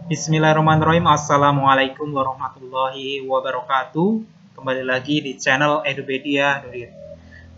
Bismillahirrahmanirrahim. Assalamualaikum warahmatullahi wabarakatuh. Kembali lagi di channel Edupedia Dorit.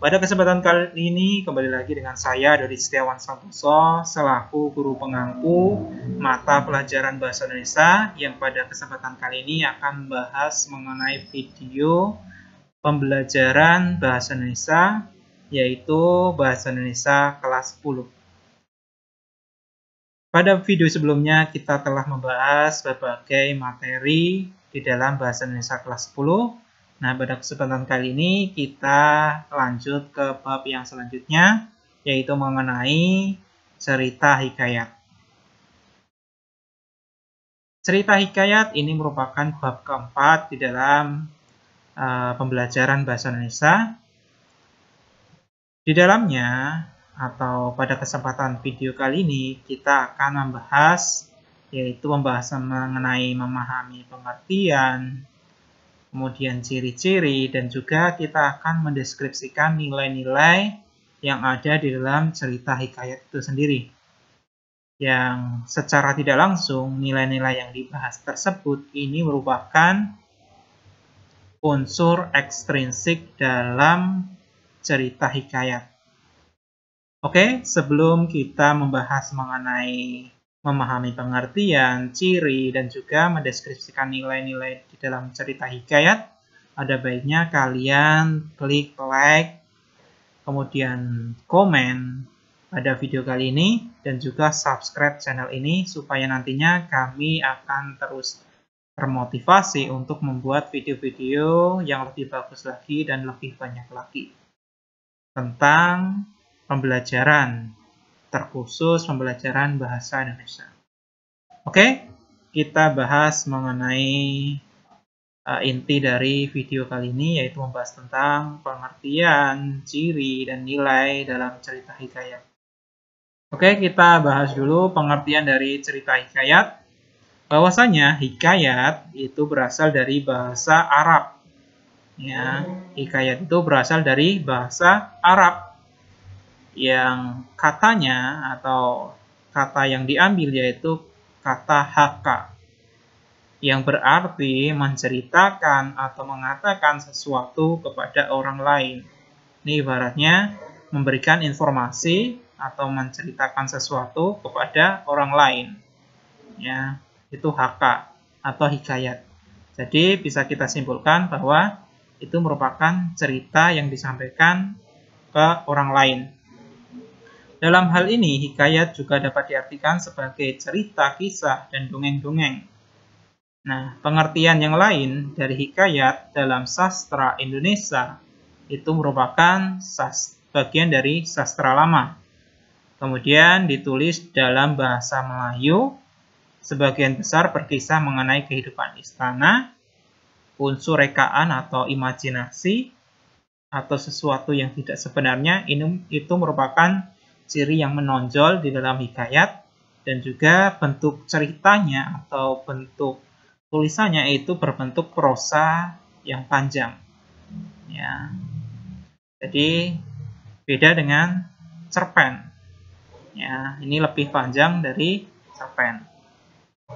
Pada kesempatan kali ini kembali lagi dengan saya Dorit Setiawan Santoso selaku guru pengangku mata pelajaran bahasa Indonesia yang pada kesempatan kali ini akan membahas mengenai video pembelajaran bahasa Indonesia, yaitu bahasa Indonesia kelas 10. Pada video sebelumnya kita telah membahas berbagai materi di dalam bahasa Indonesia kelas 10. Nah, pada kesempatan kali ini kita lanjut ke bab yang selanjutnya, yaitu mengenai cerita hikayat. Cerita hikayat ini merupakan bab keempat di dalam pembelajaran bahasa Indonesia. Di dalamnya, atau pada kesempatan video kali ini kita akan membahas, yaitu pembahasan mengenai memahami pengertian, kemudian ciri-ciri, dan juga kita akan mendeskripsikan nilai-nilai yang ada di dalam cerita hikayat itu sendiri. Yang secara tidak langsung nilai-nilai yang dibahas tersebut ini merupakan unsur ekstrinsik dalam cerita hikayat. Oke, sebelum kita membahas mengenai memahami pengertian, ciri, dan juga mendeskripsikan nilai-nilai di dalam cerita hikayat, ada baiknya kalian klik like, kemudian komen pada video kali ini, dan juga subscribe channel ini supaya nantinya kami akan terus termotivasi untuk membuat video-video yang lebih bagus lagi dan lebih banyak lagi tentang pembelajaran, terkhusus pembelajaran bahasa Indonesia. Oke, kita bahas mengenai inti dari video kali ini, yaitu membahas tentang pengertian, ciri, dan nilai dalam cerita hikayat. Oke, kita bahas dulu pengertian dari cerita hikayat. Bahwasanya hikayat itu berasal dari bahasa Arab. Ya, hikayat itu berasal dari bahasa Arab, yang katanya atau kata yang diambil yaitu kata haka, yang berarti menceritakan atau mengatakan sesuatu kepada orang lain. Ini ibaratnya memberikan informasi atau menceritakan sesuatu kepada orang lain. Ya, itu haka atau hikayat. Jadi bisa kita simpulkan bahwa itu merupakan cerita yang disampaikan ke orang lain. Dalam hal ini, hikayat juga dapat diartikan sebagai cerita, kisah, dan dongeng-dongeng. Nah, pengertian yang lain dari hikayat dalam sastra Indonesia itu merupakan bagian dari sastra lama. Kemudian ditulis dalam bahasa Melayu, sebagian besar berkisah mengenai kehidupan istana, unsur rekaan atau imajinasi, atau sesuatu yang tidak sebenarnya, itu merupakan ciri yang menonjol di dalam hikayat, dan juga bentuk ceritanya atau bentuk tulisannya itu berbentuk prosa yang panjang. Ya. Jadi beda dengan cerpen. Ya, ini lebih panjang dari cerpen.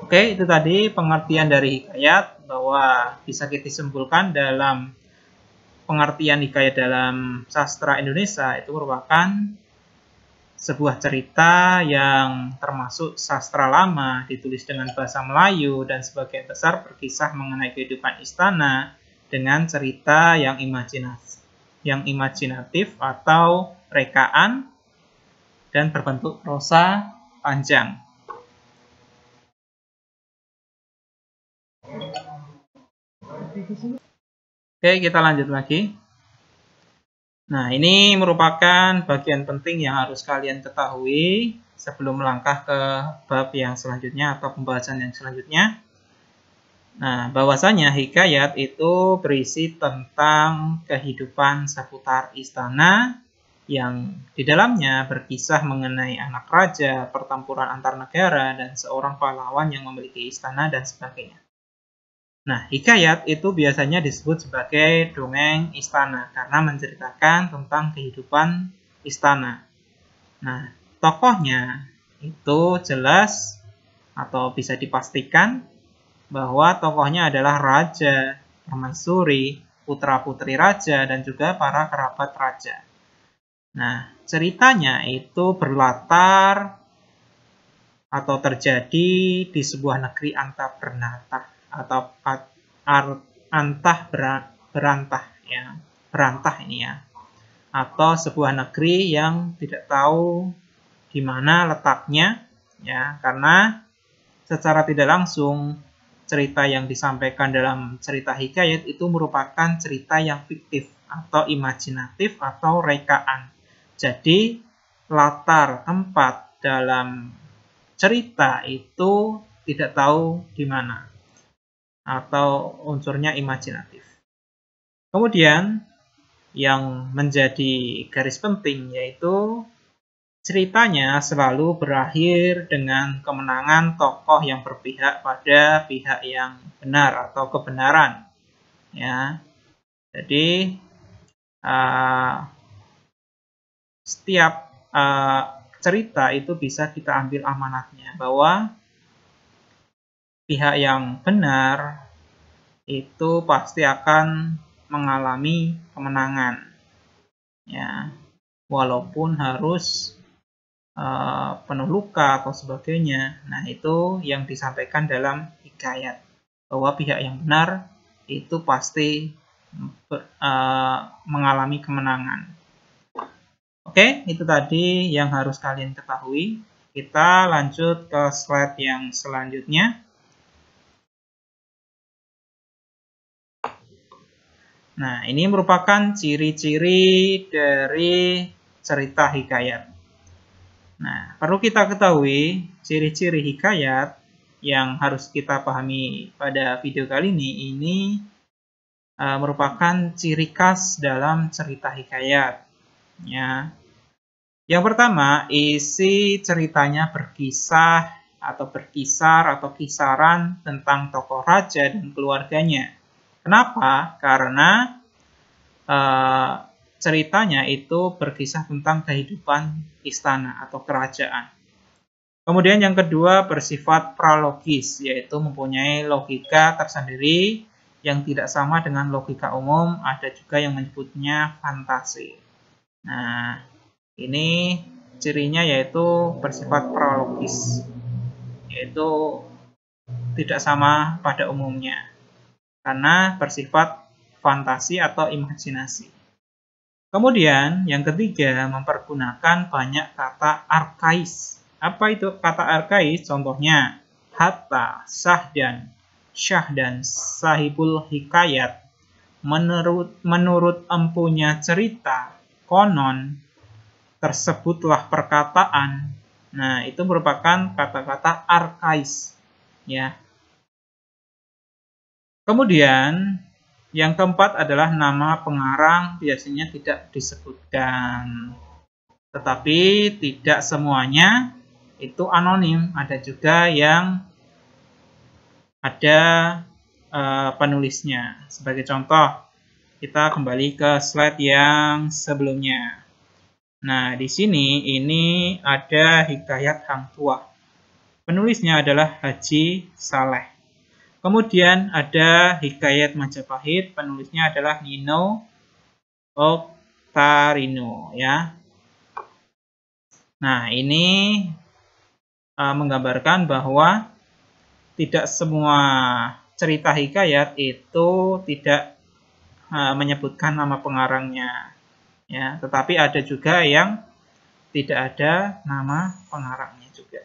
Oke, itu tadi pengertian dari hikayat, bahwa bisa kita simpulkan dalam pengertian hikayat dalam sastra Indonesia itu merupakan sebuah cerita yang termasuk sastra lama, ditulis dengan bahasa Melayu, dan sebagian besar berkisah mengenai kehidupan istana dengan cerita yang imajinatif atau rekaan, dan berbentuk prosa panjang. Oke, kita lanjut lagi. Nah, ini merupakan bagian penting yang harus kalian ketahui sebelum melangkah ke bab yang selanjutnya atau pembahasan yang selanjutnya. Nah, bahwasanya hikayat itu berisi tentang kehidupan seputar istana yang di dalamnya berkisah mengenai anak raja, pertempuran antar negara, dan seorang pahlawan yang memiliki istana dan sebagainya. Nah, hikayat itu biasanya disebut sebagai dongeng istana karena menceritakan tentang kehidupan istana. Nah, tokohnya itu jelas atau bisa dipastikan bahwa tokohnya adalah raja, permaisuri, putra-putri raja, dan juga para kerabat raja. Nah, ceritanya itu berlatar atau terjadi di sebuah negeri antah bernatah atau antah berantah ya, berantah ini ya, atau sebuah negeri yang tidak tahu di mana letaknya ya, karena secara tidak langsung cerita yang disampaikan dalam cerita hikayat itu merupakan cerita yang fiktif atau imajinatif atau rekaan. Jadi latar tempat dalam cerita itu tidak tahu di mana atau unsurnya imajinatif. Kemudian yang menjadi garis penting yaitu ceritanya selalu berakhir dengan kemenangan tokoh yang berpihak pada pihak yang benar atau kebenaran. Ya, jadi setiap cerita itu bisa kita ambil amanatnya bahwa pihak yang benar itu pasti akan mengalami kemenangan, ya, walaupun harus penuh luka atau sebagainya. Nah, itu yang disampaikan dalam hikayat bahwa pihak yang benar itu pasti mengalami kemenangan. Oke, itu tadi yang harus kalian ketahui. Kita lanjut ke slide yang selanjutnya. Nah, ini merupakan ciri-ciri dari cerita hikayat. Nah, perlu kita ketahui ciri-ciri hikayat yang harus kita pahami pada video kali ini merupakan ciri khas dalam cerita hikayat. Ya. Yang pertama, isi ceritanya berkisah atau berkisar atau kisaran tentang tokoh raja dan keluarganya. Kenapa? Karena ceritanya itu berkisah tentang kehidupan istana atau kerajaan. Kemudian yang kedua bersifat pralogis, yaitu mempunyai logika tersendiri yang tidak sama dengan logika umum. Ada juga yang menyebutnya fantasi. Nah, ini cirinya yaitu bersifat prologis, yaitu tidak sama pada umumnya, karena bersifat fantasi atau imajinasi. Kemudian yang ketiga mempergunakan banyak kata arkais. Apa itu kata arkais? Contohnya hatta, sahdan, syahdan, sahibul hikayat, menurut empunya cerita, konon, tersebutlah perkataan. Nah, itu merupakan kata-kata arkais, ya. Kemudian yang keempat adalah nama pengarang biasanya tidak disebutkan. Tetapi tidak semuanya itu anonim. Ada juga yang ada penulisnya. Sebagai contoh, kita kembali ke slide yang sebelumnya. Nah, di sini ini ada hikayat Hang Tuah. Penulisnya adalah Haji Saleh. Kemudian ada hikayat Majapahit, penulisnya adalah Nino Octarino, ya. Nah, ini menggambarkan bahwa tidak semua cerita hikayat itu tidak menyebutkan nama pengarangnya, ya, tetapi ada juga yang tidak ada nama pengarangnya juga.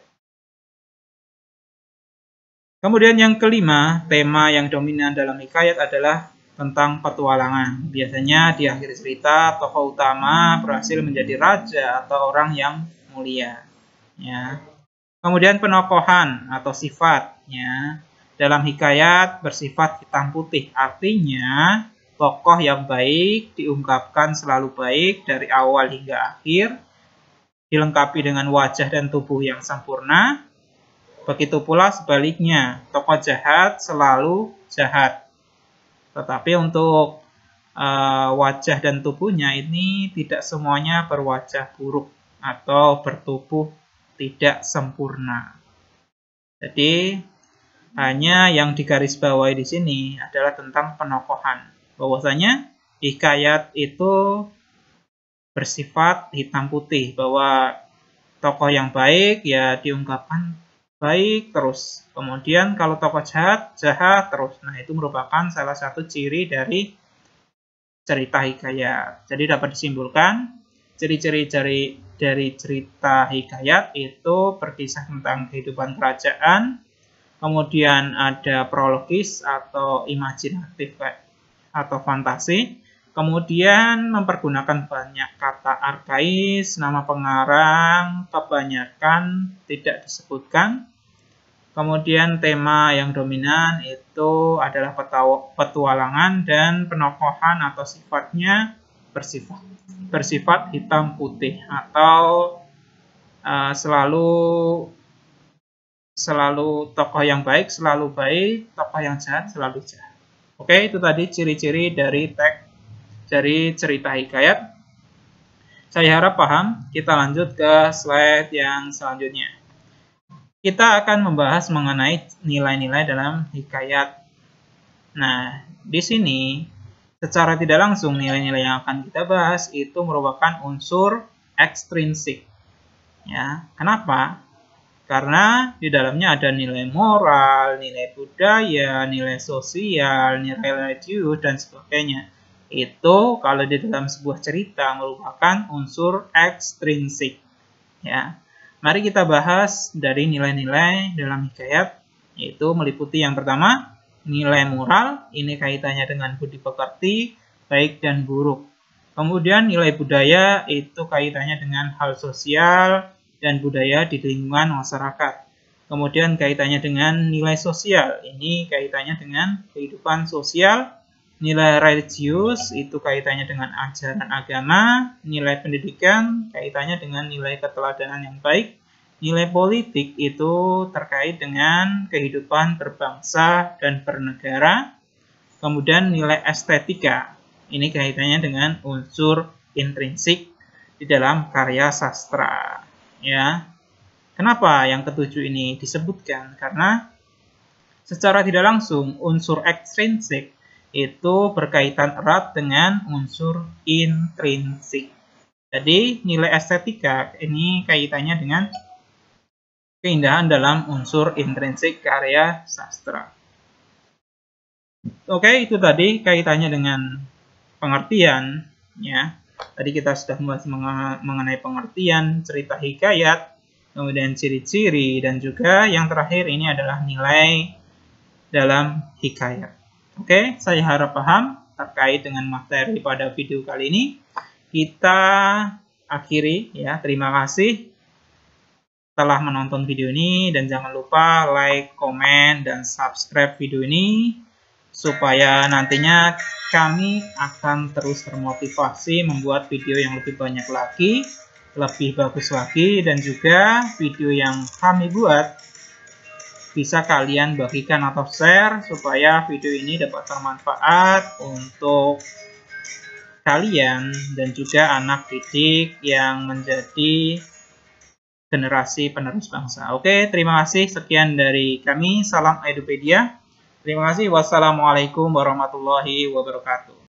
Kemudian yang kelima, tema yang dominan dalam hikayat adalah tentang petualangan. Biasanya di akhir cerita, tokoh utama berhasil menjadi raja atau orang yang mulia. Ya. Kemudian penokohan atau sifatnya dalam hikayat bersifat hitam putih. Artinya, tokoh yang baik diungkapkan selalu baik dari awal hingga akhir, dilengkapi dengan wajah dan tubuh yang sempurna. Begitu pula sebaliknya, tokoh jahat selalu jahat. Tetapi untuk wajah dan tubuhnya ini tidak semuanya berwajah buruk atau bertubuh tidak sempurna. Jadi hanya yang digarisbawahi di sini adalah tentang penokohan. Bahwasanya hikayat itu bersifat hitam putih, bahwa tokoh yang baik ya diungkapkan baik terus. Kemudian kalau tokoh jahat, jahat terus. Nah, itu merupakan salah satu ciri dari cerita hikayat. Jadi dapat disimpulkan, ciri-ciri dari cerita hikayat itu berkisah tentang kehidupan kerajaan, kemudian ada prologis atau imajinatif atau fantasi, kemudian mempergunakan banyak kata arkais, nama pengarang kebanyakan tidak disebutkan. Kemudian tema yang dominan itu adalah petualangan dan penokohan atau sifatnya bersifat hitam putih atau selalu tokoh yang baik selalu baik, tokoh yang jahat selalu jahat. Oke, itu tadi ciri-ciri dari cerita hikayat. Saya harap paham. Kita lanjut ke slide yang selanjutnya. Kita akan membahas mengenai nilai-nilai dalam hikayat. Nah, di sini secara tidak langsung nilai-nilai yang akan kita bahas itu merupakan unsur ekstrinsik. Ya, kenapa? Karena di dalamnya ada nilai moral, nilai budaya, nilai sosial, nilai religius, dan sebagainya. Itu kalau di dalam sebuah cerita merupakan unsur ekstrinsik. Ya, mari kita bahas dari nilai-nilai dalam hikayat, yaitu meliputi yang pertama, nilai moral. Ini kaitannya dengan budi pekerti, baik dan buruk. Kemudian nilai budaya itu kaitannya dengan hal sosial dan budaya di lingkungan masyarakat. Kemudian kaitannya dengan nilai sosial. Ini kaitannya dengan kehidupan sosial. Nilai religius itu kaitannya dengan ajaran agama, nilai pendidikan kaitannya dengan nilai keteladanan yang baik, nilai politik itu terkait dengan kehidupan berbangsa dan bernegara, kemudian nilai estetika, ini kaitannya dengan unsur intrinsik di dalam karya sastra. Ya, kenapa yang ketujuh ini disebutkan? Karena secara tidak langsung unsur ekstrinsik itu berkaitan erat dengan unsur intrinsik. Jadi nilai estetika ini kaitannya dengan keindahan dalam unsur intrinsik karya sastra. Oke, itu tadi kaitannya dengan pengertian. Ya, tadi kita sudah membahas mengenai pengertian cerita hikayat, kemudian ciri-ciri, dan juga yang terakhir ini adalah nilai dalam hikayat. Oke, saya harap paham terkait dengan materi pada video kali ini. Kita akhiri ya. Terima kasih telah menonton video ini dan jangan lupa like, komen, dan subscribe video ini supaya nantinya kami akan terus termotivasi membuat video yang lebih banyak lagi, lebih bagus lagi, dan juga video yang kami buat bisa kalian bagikan atau share supaya video ini dapat bermanfaat untuk kalian dan juga anak didik yang menjadi generasi penerus bangsa. Oke, terima kasih. Sekian dari kami. Salam Edupedia. Terima kasih. Wassalamualaikum warahmatullahi wabarakatuh.